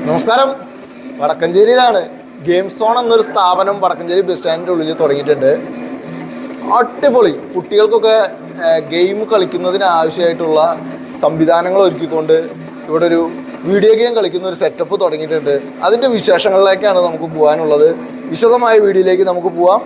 നമസ്കാരം. വടക്കഞ്ചേരിയിലാണ് game zone എന്നൊരു സ്ഥാപനം വടക്കഞ്ചേരി ബസ് സ്റ്റാൻഡിൻ്റെ ഉള്ളിൽ തുടങ്ങിയിട്ടുണ്ട്. അടിപൊളി കുട്ടികൾക്കൊക്കെ ഗെയിം കളിക്കുന്നതിന് ആവശ്യമായിട്ടുള്ള സംവിധാനങ്ങൾ ഒരുക്കിക്കൊണ്ട് ഇവിടെ ഒരു വീഡിയോ ഗെയിം കളിക്കുന്ന ഒരു സെറ്റപ്പ് തുടങ്ങിയിട്ടുണ്ട്. അതിൻ്റെ വിശേഷങ്ങളിലേക്കാണ് നമുക്ക് പോകാനുള്ളത്. വിശദമായ വീഡിയോയിലേക്ക് നമുക്ക് പോവാം.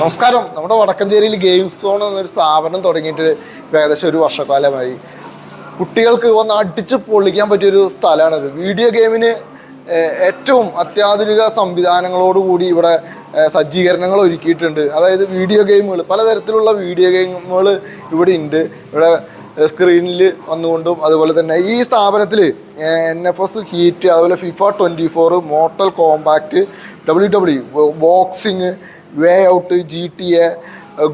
നമസ്കാരം. നമ്മുടെ വടക്കഞ്ചേരിയിൽ ഗെയിം സോൺ എന്നൊരു സ്ഥാപനം തുടങ്ങിയിട്ട് ഏകദേശം ഒരു വർഷക്കാലമായി. കുട്ടികൾക്ക് വന്ന് അടിച്ച് പൊളിക്കാൻ പറ്റിയൊരു സ്ഥലമാണിത്. വീഡിയോ ഗെയിമിന് ഏറ്റവും അത്യാധുനിക സംവിധാനങ്ങളോടുകൂടി ഇവിടെ സജ്ജീകരണങ്ങൾ ഒരുക്കിയിട്ടുണ്ട്. അതായത് വീഡിയോ ഗെയിമുകൾ, പലതരത്തിലുള്ള വീഡിയോ ഗെയിമുകൾ ഇവിടെ ഉണ്ട്. ഇവിടെ സ്ക്രീനിൽ വന്നുകൊണ്ടും അതുപോലെ തന്നെ ഈ സ്ഥാപനത്തിൽ NFS ഹീറ്റ്, അതുപോലെ FIFA 24, mortal compact, WWE, boxing, way out, GTA,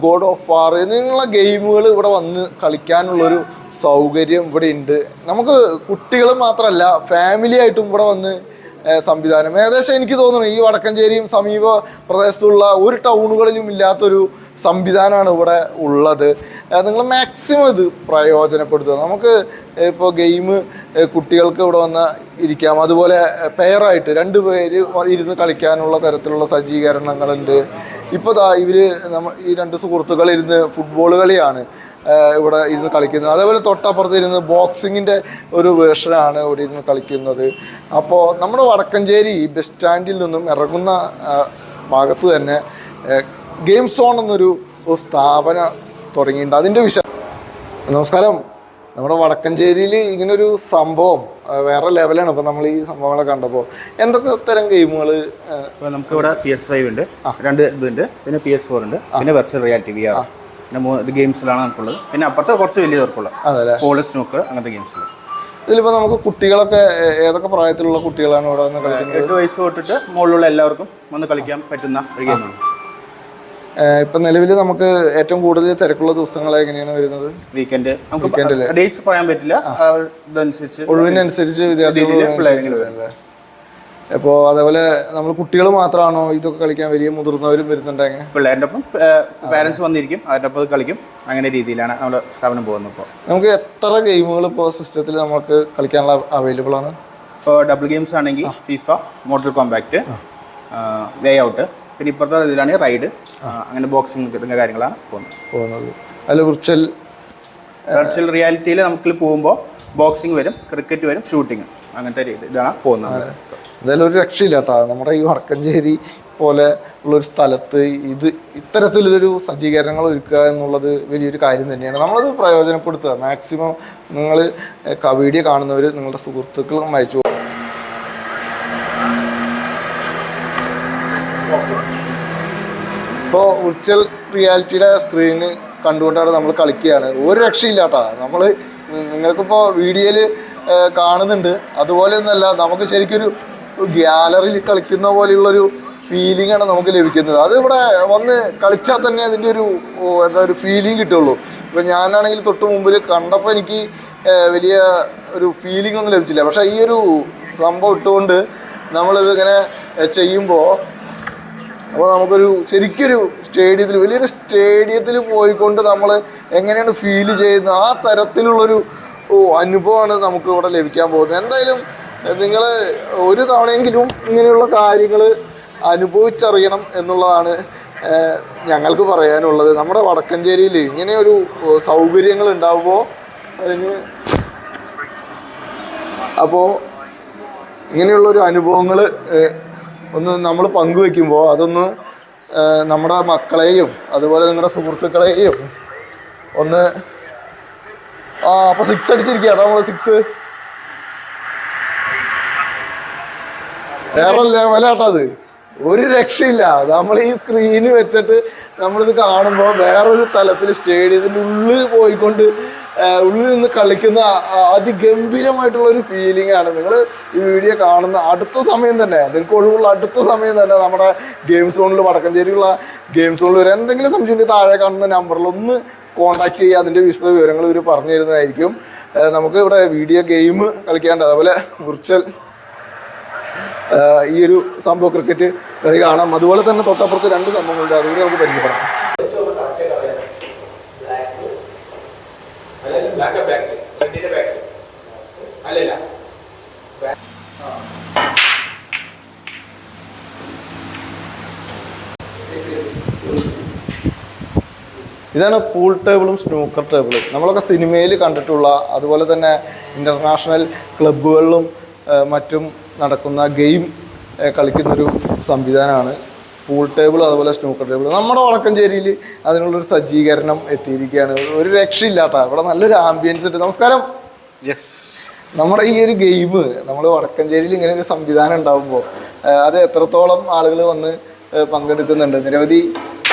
God of വാർ എന്നിങ്ങനെയുള്ള ഗെയിമുകൾ ഇവിടെ വന്ന് കളിക്കാനുള്ളൊരു സൗകര്യം ഇവിടെ ഉണ്ട്. നമുക്ക് കുട്ടികൾ മാത്രമല്ല ഫാമിലി ആയിട്ടും ഇവിടെ വന്ന് സംവിധാനം ഏകദേശം എനിക്ക് തോന്നുന്നു ഈ വടക്കഞ്ചേരിയും സമീപ പ്രദേശത്തുള്ള ഒരു ടൗണുകളിലും ഇല്ലാത്തൊരു സംവിധാനമാണ് ഇവിടെ ഉള്ളത്. നിങ്ങൾ മാക്സിമം ഇത് പ്രയോജനപ്പെടുത്തുക. നമുക്ക് ഇപ്പോൾ ഗെയിം കുട്ടികൾക്ക് ഇവിടെ വന്ന് ഇരിക്കാം. അതുപോലെ പെയറായിട്ട് 2 പേര് ഇരുന്ന് കളിക്കാനുള്ള തരത്തിലുള്ള സജ്ജീകരണങ്ങളുണ്ട്. ഇപ്പോൾ ഈ 2 സുഹൃത്തുക്കൾ ഇരുന്ന് ഫുട്ബോൾ കളിയാണ് ഇവിടെ ഇരുന്ന് കളിക്കുന്നത്. അതേപോലെ തൊട്ടപ്പുറത്ത് ഇരുന്ന് ബോക്സിങ്ങിൻ്റെ ഒരു വേർഷനാണ് ഇവിടെ ഇരുന്ന് കളിക്കുന്നത്. അപ്പോൾ നമ്മുടെ വടക്കഞ്ചേരി ബസ് സ്റ്റാൻഡിൽ നിന്നും ഇറങ്ങുന്ന ഭാഗത്ത് തന്നെ ഗെയിം സോൺ എന്നൊരു സ്ഥാപനം തുടങ്ങിയിട്ടുണ്ട്. അതിൻ്റെ നമസ്കാരം. നമ്മുടെ വടക്കഞ്ചേരിയിൽ ഇങ്ങനൊരു സംഭവം വേറെ ലെവലാണ്. ഇപ്പോൾ നമ്മൾ ഈ സംഭവങ്ങളെ കണ്ടപ്പോൾ എന്തൊക്കെ തരം ഗെയിമുകൾ നമുക്കിവിടെ PS5 ഉണ്ട്, 2 ഇതുണ്ട്, പിന്നെ PS4 ഉണ്ട്, പിന്നെ വെർച്വൽ റിയാലിറ്റി VR, പിന്നെ 3 ഗെയിംസിലാണ് നമുക്കുള്ളത്. പിന്നെ അപ്പുറത്തെ കുറച്ച് വലിയ തീർക്കുള്ളത് പോള്, സ്നൂക്കർ, അങ്ങനത്തെ ഗെയിംസിൽ. ഇതിലിപ്പോൾ നമുക്ക് കുട്ടികളൊക്കെ ഏതൊക്കെ പ്രായത്തിലുള്ള കുട്ടികളാണ് ഇവിടെ വന്ന് കളിക്കുന്നത്? 8 വയസ്സ് തൊട്ടിട്ട് മുകളിലുള്ള എല്ലാവർക്കും വന്ന് കളിക്കാൻ പറ്റുന്ന ഒരു ഗെയിമാണ്. ഇപ്പം നിലവിൽ നമുക്ക് ഏറ്റവും കൂടുതൽ തിരക്കുള്ള ദിവസങ്ങൾ എങ്ങനെയാണ് വരുന്നത്? വീക്കെൻഡ്. നമുക്ക് ഡേറ്റ്സ് പറയാൻ പറ്റില്ല, ഒഴിവിനനുസരിച്ച് വിദ്യാർത്ഥികൾ. അപ്പോൾ അതേപോലെ നമ്മൾ കുട്ടികൾ മാത്രമാണോ ഇതൊക്കെ കളിക്കാൻ? വലിയ മുതിർന്നവരും വരുന്നുണ്ട്? എങ്ങനെ? പിള്ളേരുടെ ഒപ്പം പാരൻസ് വന്നിരിക്കും, അവരുടെ ഒപ്പം കളിക്കും. അങ്ങനെ രീതിയിലാണ് നമ്മുടെ സ്ഥാപനം പോകുന്നത്. ഇപ്പോൾ നമുക്ക് എത്ര ഗെയിമുകൾ ഇപ്പോൾ സിസ്റ്റത്തിൽ നമുക്ക് കളിക്കാനുള്ള അവൈലബിൾ ആണ്? ഇപ്പോൾ ഡബിൾ ഗെയിംസ് ആണെങ്കിൽ FIFA, മോർട്ടൽ കോമ്പാക്റ്റ്, വേ ഔട്ട്, പിന്നെ ഇപ്പോഴത്തെ ഇതിലാണ് റൈഡ്, അങ്ങനെ ബോക്സിങ് തുടങ്ങിയ കാര്യങ്ങളാണ് പോകുന്നത്. അതിൽ വിർച്വൽ റിയാലിറ്റിയിൽ നമുക്ക് പോകുമ്പോൾ ബോക്സിങ് വരും, ക്രിക്കറ്റ് വരും, ഷൂട്ടിങ്, അങ്ങനത്തെ ഇതാണ് പോകുന്നത്. എന്തായാലും ഒരു രക്ഷയില്ല കേട്ടോ. നമ്മുടെ ഈ വടക്കഞ്ചേരി പോലെ ഉള്ളൊരു സ്ഥലത്ത് ഇത്തരത്തിലൊരു സജ്ജീകരണങ്ങൾ ഒരുക്കുക എന്നുള്ളത് വലിയൊരു കാര്യം തന്നെയാണ്. നമ്മളത് പ്രയോജനപ്പെടുത്തുക. മാക്സിമം നിങ്ങൾ വീഡിയോ കാണുന്നവർ നിങ്ങളുടെ സുഹൃത്തുക്കളും അയച്ചു. ഇപ്പോൾ വിർച്വൽ റിയാലിറ്റിയുടെ സ്ക്രീന് കണ്ടുകൊണ്ടാണ് നമ്മൾ കളിക്കുകയാണ്. ഒരു രക്ഷയില്ല കേട്ടോ. നമ്മൾ നിങ്ങൾക്കിപ്പോൾ വീഡിയോയിൽ കാണുന്നുണ്ട്, അതുപോലെ ഒന്നല്ല, നമുക്ക് ശരിക്കൊരു ഗ്യാലറിയിൽ കളിക്കുന്ന പോലെയുള്ളൊരു ഫീലിംഗ് ആണ് നമുക്ക് ലഭിക്കുന്നത്. അത് ഇവിടെ വന്ന് കളിച്ചാൽ തന്നെ അതിൻ്റെ ഒരു ഫീലിംഗ് കിട്ടുള്ളൂ. ഇപ്പം ഞാനാണെങ്കിൽ തൊട്ട് മുമ്പിൽ കണ്ടപ്പോൾ എനിക്ക് വലിയ ഒരു ഫീലിംഗ് ഒന്നും ലഭിച്ചില്ല. പക്ഷേ ഈ ഒരു സംഭവം ഇട്ടുകൊണ്ട് നമ്മളിത് ഇങ്ങനെ ചെയ്യുമ്പോൾ അപ്പോൾ നമുക്കൊരു ശരിക്കൊരു വലിയൊരു സ്റ്റേഡിയത്തിൽ പോയിക്കൊണ്ട് നമ്മൾ എങ്ങനെയാണ് ഫീൽ ചെയ്യുന്നത് ആ തരത്തിലുള്ളൊരു അനുഭവമാണ് നമുക്ക് ഇവിടെ ലഭിക്കാൻ പോകുന്നത്. എന്തായാലും നിങ്ങൾ ഒരു തവണയെങ്കിലും ഇങ്ങനെയുള്ള കാര്യങ്ങൾ അനുഭവിച്ചറിയണം എന്നുള്ളതാണ് ഞങ്ങൾക്ക് പറയാനുള്ളത്. നമ്മുടെ വടക്കഞ്ചേരിയിൽ ഇങ്ങനെയൊരു സൗകര്യങ്ങൾ ഉണ്ടാവുമ്പോൾ ഇങ്ങനെയുള്ളൊരു അനുഭവങ്ങൾ ഒന്ന് നമ്മൾ പങ്കുവെക്കുമ്പോൾ അതൊന്ന് നമ്മുടെ മക്കളെയും അതുപോലെ നിങ്ങളുടെ സുഹൃത്തുക്കളെയും ഒന്ന് അപ്പോൾ 6 അടിച്ചിരിക്കുകയാണ് നമ്മൾ. 6 വേറെ ലെവലാട്ടോ അത്. ഒരു രക്ഷയില്ല. നമ്മൾ ഈ സ്ക്രീന് വെച്ചിട്ട് നമ്മളിത് കാണുമ്പോൾ വേറൊരു തലത്തിൽ സ്റ്റേഡിയത്തിൻ്റെ ഉള്ളിൽ പോയിക്കൊണ്ട് ഉള്ളിൽ നിന്ന് കളിക്കുന്ന അതിഗംഭീരമായിട്ടുള്ള ഒരു ഫീലിംഗ് ആണ്. നിങ്ങൾ ഈ വീഡിയോ കാണുന്ന അടുത്ത സമയം തന്നെ, നിങ്ങൾക്ക് ഒഴിവുള്ള അടുത്ത സമയം തന്നെ നമ്മുടെ ഗെയിം സോണിൽ, വടക്കഞ്ചേരിയുള്ള ഗെയിം സോണിൽ വരെ എന്തെങ്കിലും സംശയം ഉണ്ടെങ്കിൽ താഴെ കാണുന്ന നമ്പറിൽ ഒന്ന് കോൺടാക്ട് ചെയ്യുക. അതിൻ്റെ വിശദ വിവരങ്ങൾ ഇവർ പറഞ്ഞു തരുന്നതായിരിക്കും. നമുക്ക് ഇവിടെ വീഡിയോ ഗെയിം കളിക്കാണ്ട്, അതുപോലെ വിർച്വൽ ഈ ഒരു സംഭവം ക്രിക്കറ്റ് കളി കാണാം. അതുപോലെ തന്നെ തൊട്ടപ്പുറത്ത് 2 സംഭവങ്ങളുണ്ട്, അതുകൂടി നമുക്ക് പരിചയപ്പെടാം. ഇതാണ് പൂൾ ടേബിളും സ്നൂക്കർ ടേബിളും. നമ്മളൊക്കെ സിനിമയിൽ കണ്ടിട്ടുള്ള, അതുപോലെ തന്നെ ഇൻ്റർനാഷണൽ ക്ലബ്ബുകളിലും മറ്റും നടക്കുന്ന ഗെയിം കളിക്കുന്നൊരു സംവിധാനമാണ് പൂൾ ടേബിൾ, അതുപോലെ സ്നൂക്കർ ടേബിൾ. നമ്മുടെ വടക്കഞ്ചേരിയിൽ അതിനുള്ളൊരു സജ്ജീകരണം എത്തിയിരിക്കുകയാണ്. ഒരു രക്ഷയില്ലാട്ടോ, ഇവിടെ നല്ലൊരു ആംബിയൻസ് ഉണ്ട്. നമസ്കാരം. യെസ്. നമ്മുടെ ഈ ഒരു ഗെയിം നമ്മൾ വടക്കഞ്ചേരിയിൽ ഇങ്ങനെ ഒരു സംവിധാനം ഉണ്ടാകുമ്പോൾ അത് എത്രത്തോളം ആളുകൾ വന്ന് പങ്കെടുക്കുന്നുണ്ട്? നിരവധി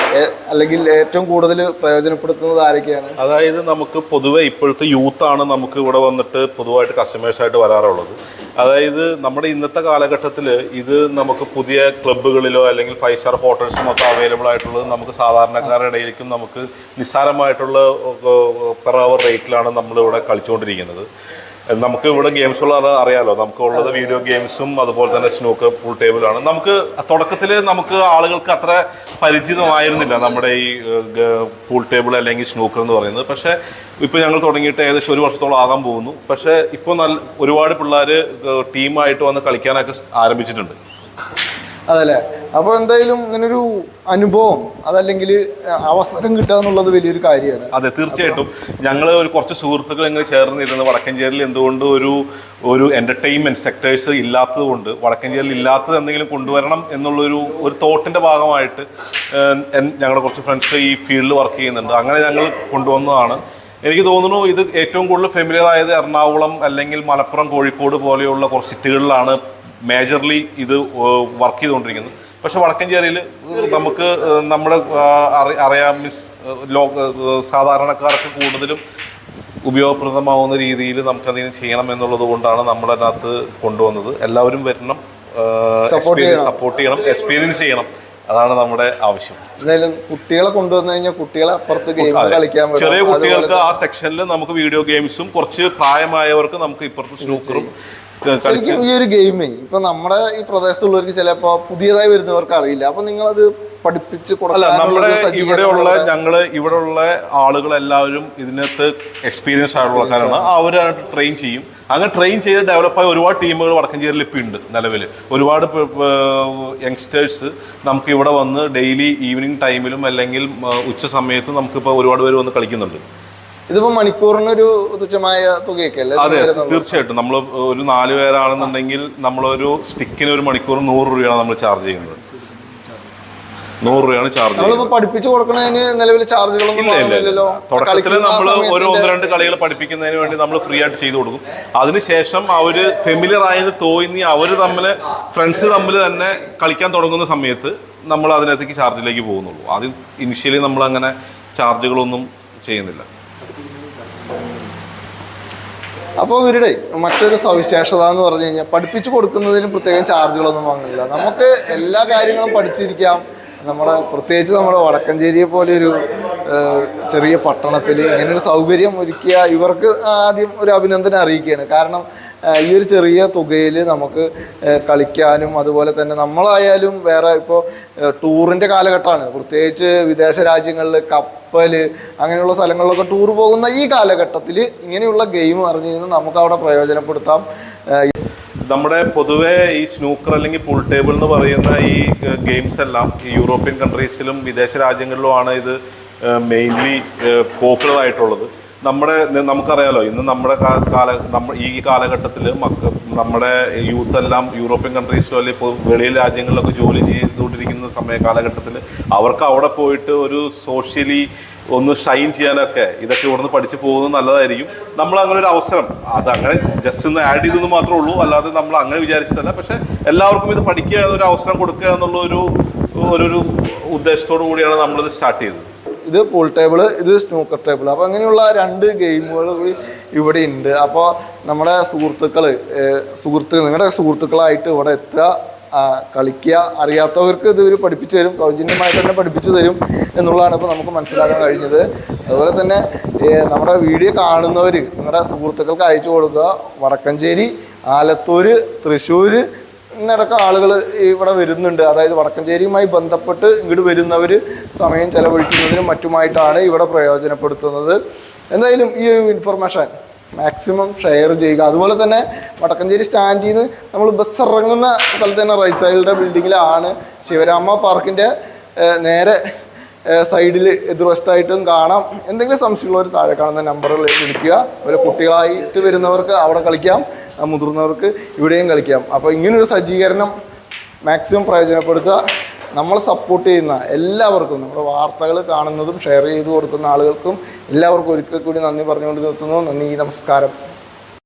അല്ലെങ്കിൽ ഏറ്റവും കൂടുതൽ പ്രയോജനപ്പെടുത്തുന്നത് ആരൊക്കെയാണ്? അതായത് നമുക്ക് പൊതുവെ ഇപ്പോഴത്തെ യൂത്താണ് നമുക്ക് ഇവിടെ വന്നിട്ട് പൊതുവായിട്ട് കസ്റ്റമേഴ്സായിട്ട് വരാറുള്ളത്. അതായത് നമ്മുടെ ഇന്നത്തെ കാലഘട്ടത്തിൽ ഇത് നമുക്ക് പുതിയ ക്ലബ്ബുകളിലോ അല്ലെങ്കിൽ 5 സ്റ്റാർ ഹോട്ടൽസിലും ഒക്കെ അവൈലബിൾ ആയിട്ടുള്ളത് നമുക്ക് സാധാരണക്കാരുടെ ഇടയിലേക്കും നമുക്ക് നിസ്സാരമായിട്ടുള്ള പെർ അവർ റേറ്റിലാണ് നമ്മളിവിടെ കളിച്ചുകൊണ്ടിരിക്കുന്നത്. നമുക്ക് ഇവിടെ ഗെയിംസുകൾ അറിയാലോ, നമുക്ക് ഉള്ളത് വീഡിയോ ഗെയിംസും അതുപോലെ തന്നെ സ്നൂക്കർ പൂൾ ടേബിളാണ്. നമുക്ക് തുടക്കത്തിൽ നമുക്ക് ആളുകൾക്ക് അത്ര പരിചിതമായിരുന്നില്ല നമ്മുടെ ഈ പൂൾ ടേബിൾ അല്ലെങ്കിൽ സ്നൂക്കർ എന്ന് പറയുന്നത്. പക്ഷേ ഇപ്പോൾ ഞങ്ങൾ തുടങ്ങിയിട്ട് ഏകദേശം 1 വർഷത്തോളം ആകാൻ പോകുന്നു. പക്ഷേ ഇപ്പോൾ ഒരുപാട് പിള്ളേർ ടീമായിട്ട് വന്ന് കളിക്കാനൊക്കെ ആരംഭിച്ചിട്ടുണ്ട്. അതല്ലേ? അപ്പോൾ എന്തായാലും ഇങ്ങനൊരു അനുഭവം, അതല്ലെങ്കിൽ അവസരം കിട്ടുക എന്നുള്ളത് വലിയൊരു കാര്യമാണ്. അതെ, തീർച്ചയായിട്ടും. ഞങ്ങൾ കുറച്ച് സുഹൃത്തുക്കൾ ഇങ്ങനെ ചേർന്നിരുന്ന് വടക്കഞ്ചേരിയിൽ എന്തുകൊണ്ട് ഒരു എൻ്റർടൈൻമെൻറ്റ് സെക്ടേഴ്സ് ഇല്ലാത്തത് കൊണ്ട്, വടക്കഞ്ചേരിയിൽ ഇല്ലാത്തത് എന്തെങ്കിലും കൊണ്ടുവരണം എന്നുള്ളൊരു തോട്ടിൻ്റെ ഭാഗമായിട്ട് ഞങ്ങളുടെ കുറച്ച് ഫ്രണ്ട്സ് ഈ ഫീൽഡിൽ വർക്ക് ചെയ്യുന്നുണ്ട്. അങ്ങനെ ഞങ്ങൾ കൊണ്ടുവന്നതാണ്. എനിക്ക് തോന്നുന്നു ഇത് ഏറ്റവും കൂടുതൽ ഫെമിലിയർ ആയത് എറണാകുളം അല്ലെങ്കിൽ മലപ്പുറം, കോഴിക്കോട് പോലെയുള്ള കുറച്ച് സിറ്റികളിലാണ് മേജർലി ഇത് വർക്ക് ചെയ്തുകൊണ്ടിരിക്കുന്നത്. പക്ഷെ വടക്കഞ്ചേരിയിൽ നമുക്ക് നമ്മുടെ അറിയാം, മീൻസ് സാധാരണക്കാർക്ക് കൂടുതലും ഉപയോഗപ്രദമാവുന്ന രീതിയിൽ നമുക്കതിന് ചെയ്യണം എന്നുള്ളത് കൊണ്ടാണ് നമ്മളതിനകത്ത് കൊണ്ടുവന്നത്. എല്ലാവരും വരണം, സപ്പോർട്ട് ചെയ്യണം, എക്സ്പീരിയൻസ് ചെയ്യണം. അതാണ് നമ്മുടെ ആവശ്യം. എന്തായാലും കുട്ടികളെ കൊണ്ടുവന്നു കഴിഞ്ഞാൽ കുട്ടികളെ അപ്പുറത്ത് ഗെയിം കളിക്കാൻ, ചെറിയ കുട്ടികൾക്ക് ആ സെക്ഷനിൽ നമുക്ക് വീഡിയോ ഗെയിംസും, കുറച്ച് പ്രായമായവർക്ക് നമുക്ക് ഇപ്പുറത്ത് സ്നൂക്കറും. ശരിക്കും ഈ ഒരു ഗെയിമേ ഇപ്പൊ നമ്മുടെ ഈ പ്രദേശത്തുള്ളവർക്ക് ചിലപ്പോ പുതിയതായി വരുന്നവർക്ക് അറിയില്ല. അപ്പൊ നിങ്ങളത് പഠിപ്പിച്ച് കൊടുക്കില്ല. നമ്മുടെ ഇവിടെയുള്ള ആളുകളെല്ലാവരും ഇതിനകത്ത് എക്സ്പീരിയൻസ് ആയിട്ടുള്ള ആൾക്കാരാണ്. അവരായിട്ട് ട്രെയിൻ ചെയ്യും. അങ്ങനെ ട്രെയിൻ ചെയ്ത് ഡെവലപ്പായ ഒരുപാട് ടീമുകൾ വടക്കഞ്ചേരിയിൽ ഇപ്പോൾ ഉണ്ട് നിലവിൽ. ഒരുപാട് യങ്സ്റ്റേഴ്സ് നമുക്ക് ഇവിടെ വന്ന് ഡെയിലി ഈവനിങ് ടൈമിലും അല്ലെങ്കിൽ ഉച്ച സമയത്തും നമുക്കിപ്പോൾ ഒരുപാട് പേര് വന്ന് കളിക്കുന്നുണ്ട്. ഇതിപ്പോ മണിക്കൂറിനൊരു തുച്ഛമായ തുകയൊക്കെ അല്ലേ? അതെ, തീർച്ചയായിട്ടും. നമ്മൾ ഒരു 4 പേരാണെന്നുണ്ടെങ്കിൽ നമ്മളൊരു സ്റ്റിക്കിന് ഒരു മണിക്കൂർ 100 രൂപയാണ് നമ്മൾ ചാർജ് ചെയ്യുന്നത്. 100 രൂപയാണ് ചാർജ്. നമ്മളിപ്പോ പഠിപ്പിച്ചു കൊടുക്കുന്നതിന് നിലവിൽ ചാർജുകളൊന്നും ഇല്ലല്ലോ. തുടക്കത്തിൽ നമ്മൾ ഒരു 1-2 കളികൾ പഠിപ്പിക്കുന്നതിന് വേണ്ടി നമ്മൾ ഫ്രീ ആയിട്ട് ചെയ്തു കൊടുക്കും. അതിനുശേഷം അവർ ഫെമിലിയർ ആയെന്ന് തോന്നി അവർ ഫ്രണ്ട്സ് തമ്മിൽ തന്നെ കളിക്കാൻ തുടങ്ങുന്ന സമയത്ത് നമ്മൾ അതിനകത്തേക്ക് ചാർജിലേക്ക് പോകുന്നുള്ളൂ. ആദ്യം ഇനിഷ്യലി നമ്മൾ അങ്ങനെ ചാർജുകളൊന്നും ചെയ്യുന്നില്ല. അപ്പോൾ ഇവരുടെ മറ്റൊരു സവിശേഷത എന്ന് പറഞ്ഞു കഴിഞ്ഞാൽ പഠിപ്പിച്ചു കൊടുക്കുന്നതിന് പ്രത്യേകം ചാർജുകളൊന്നും വാങ്ങില്ല. നമുക്ക് എല്ലാ കാര്യങ്ങളും പഠിച്ചിരിക്കാം. പ്രത്യേകിച്ച് നമ്മുടെ വടക്കഞ്ചേരിയെ പോലെ ഒരു ചെറിയ പട്ടണത്തിൽ ഇങ്ങനൊരു സൗകര്യം ഒരുക്കിയ ഇവർക്ക് ആദ്യം ഒരു അഭിനന്ദനം അറിയിക്കുകയാണ്. കാരണം ഈ ഒരു ചെറിയ തുകയിൽ നമുക്ക് കളിക്കാനും, അതുപോലെ തന്നെ നമ്മളായാലും വേറെ ഇപ്പോൾ ടൂറിൻ്റെ കാലഘട്ടമാണ്, പ്രത്യേകിച്ച് വിദേശ രാജ്യങ്ങളിൽ കപ്പൽ അങ്ങനെയുള്ള സ്ഥലങ്ങളിലൊക്കെ ടൂർ പോകുന്ന ഈ കാലഘട്ടത്തിൽ ഇങ്ങനെയുള്ള ഗെയിം അറിഞ്ഞിരുന്ന് നമുക്ക് അവിടെ പ്രയോജനപ്പെടുത്താം. നമ്മുടെ പൊതുവെ ഈ സ്നൂക്കർ അല്ലെങ്കിൽ പൂൾ ടേബിൾ എന്ന് പറയുന്ന ഈ ഗെയിംസ് എല്ലാം ഈ യൂറോപ്യൻ കൺട്രീസിലും വിദേശ രാജ്യങ്ങളിലുമാണ് ഇത് മെയിൻലി പോപ്പുലർ ആയിട്ടുള്ളത്. നമുക്കറിയാലോ, ഇന്ന് നമ്മുടെ ഈ കാലഘട്ടത്തിൽ നമ്മുടെ യൂത്ത് എല്ലാം യൂറോപ്യൻ കൺട്രീസിലോ അല്ലെങ്കിൽ വെളിയിൽ രാജ്യങ്ങളിലൊക്കെ ജോലി ചെയ്തുകൊണ്ടിരിക്കുന്ന കാലഘട്ടത്തിൽ അവർക്ക് അവിടെ പോയിട്ട് ഒരു സോഷ്യലി ഒന്ന് ഷൈൻ ചെയ്യാനൊക്കെ ഇതൊക്കെ ഇവിടുന്ന് പഠിച്ചു പോകുന്നത് നല്ലതായിരിക്കും. നമ്മൾ അങ്ങനെ ഒരു അവസരം അതങ്ങനെ ജസ്റ്റ് ഒന്ന് ആഡ് ചെയ്തെന്ന് മാത്രമേ ഉള്ളൂ, അല്ലാതെ നമ്മൾ അങ്ങനെ വിചാരിച്ചിട്ടല്ല. പക്ഷെ എല്ലാവർക്കും ഇത് പഠിക്കുക എന്നൊരു അവസരം കൊടുക്കുക എന്നുള്ള ഒരു ഉദ്ദേശത്തോടു കൂടിയാണ് നമ്മളിത് സ്റ്റാർട്ട് ചെയ്തത്. ഇത് പൂൾ ടേബിൾ, ഇത് സ്നൂക്കർ ടേബിൾ. അപ്പോൾ അങ്ങനെയുള്ള 2 ഗെയിമുകൾ ഇവിടെ ഉണ്ട്. അപ്പോൾ നമ്മുടെ നിങ്ങളുടെ സുഹൃത്തുക്കളായിട്ട് ഇവിടെ എത്തുക, കളിക്കുക. അറിയാത്തവർക്ക് ഇത് പഠിപ്പിച്ചു തരും, സൗജന്യമായിട്ട് തന്നെ പഠിപ്പിച്ചു തരും എന്നുള്ളതാണ് ഇപ്പോൾ നമുക്ക് മനസ്സിലാക്കാൻ കഴിഞ്ഞത്. അതുപോലെ തന്നെ നമ്മുടെ വീഡിയോ കാണുന്നവർ നിങ്ങളുടെ സുഹൃത്തുക്കൾക്ക് അയച്ചു കൊടുക്കുക. വടക്കഞ്ചേരി, ആലത്തൂർ, തൃശ്ശൂർ എന്നടക്കം ആളുകൾ ഇവിടെ വരുന്നുണ്ട്. അതായത് വടക്കഞ്ചേരിയുമായി ബന്ധപ്പെട്ട് ഇങ്ങോട്ട് വരുന്നവർ സമയം ചെലവഴിക്കുന്നതിനും മറ്റുമായിട്ടാണ് ഇവിടെ പ്രയോജനപ്പെടുത്തുന്നത്. എന്തായാലും ഈ ഒരു ഇൻഫർമേഷൻ മാക്സിമം ഷെയർ ചെയ്യുക. അതുപോലെ തന്നെ വടക്കഞ്ചേരി സ്റ്റാൻഡിൽ നിന്ന് നമ്മൾ ബസ് ഇറങ്ങുന്ന സ്ഥലത്ത് തന്നെ റൈറ്റ് സൈഡിലെ ബിൽഡിങ്ങിലാണ് ശിവരാമ പാർക്കിൻ്റെ നേരെ സൈഡിൽ എതിർവശത്തായിട്ടും കാണാം. എന്തെങ്കിലും സംശയമുള്ളവർ താഴെ കാണുന്ന നമ്പറുകൾ വിളിക്കുക. അതുപോലെ കുട്ടികളായിട്ട് വരുന്നവർക്ക് അവിടെ കളിക്കാം, മുതിർന്നവർക്ക് ഇവിടെയും കളിക്കാം. അപ്പോൾ ഇങ്ങനൊരു സജ്ജീകരണം മാക്സിമം പ്രയോജനപ്പെടുത്തുക. നമ്മൾ സപ്പോർട്ട് ചെയ്യുന്ന എല്ലാവർക്കും, നമ്മുടെ വാർത്തകൾ കാണുന്നതും ഷെയർ ചെയ്ത് കൊടുക്കുന്ന ആളുകൾക്കും എല്ലാവർക്കും ഒരിക്കൽ കൂടി നന്ദി പറഞ്ഞുകൊണ്ട് നിർത്തുന്നു. നന്ദി, നമസ്കാരം.